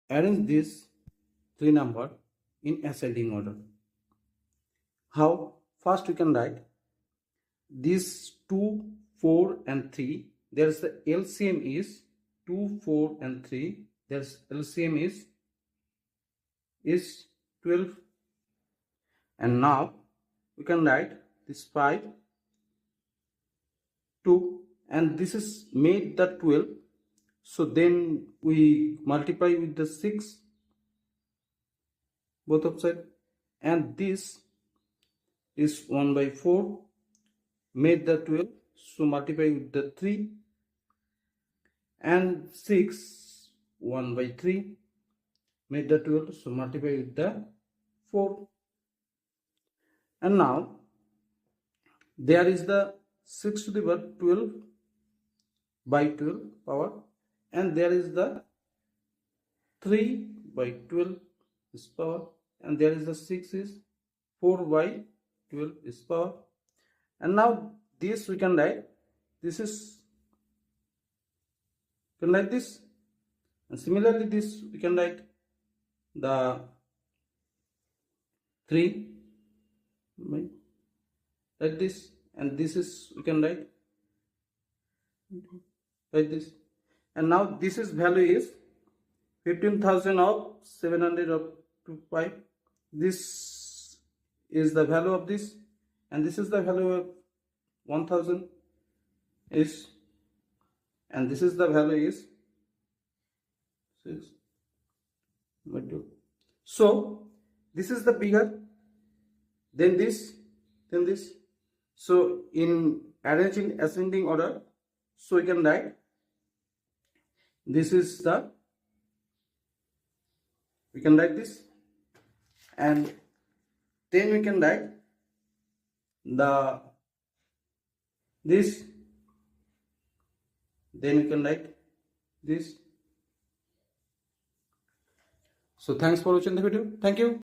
arrange these three number in ascending order. How? First we can write these 2, 4 and 3. There's the LCM is 2, 4 and 3. There's LCM is 12. And now we can write this 5, 2, and this is made the 12. So then we multiply with the 6 both of side, and this is 1 by 4 made the 12, so multiply with the 3, and 6 1 by 3 made the 12, so multiply with the 4. And now there is the 6 to the power 12 by 12 power, and there is the 3 by 12 is power, and there is the 6 is 4 by 12 is power. And now this we can write, this is, we can write this, and similarly this we can write the 3 like this, and this is we can write like this. And now this is value is 15,000 of 700 of 5. This is the value of this, and this is the value of 1000 is, and this is the value is 6 by 2. So this is the bigger, then this, then this. So in arranging ascending order, so we can write this is the, we can write this, and then we can write the this, then we can write this. So thanks for watching the video. Thank you.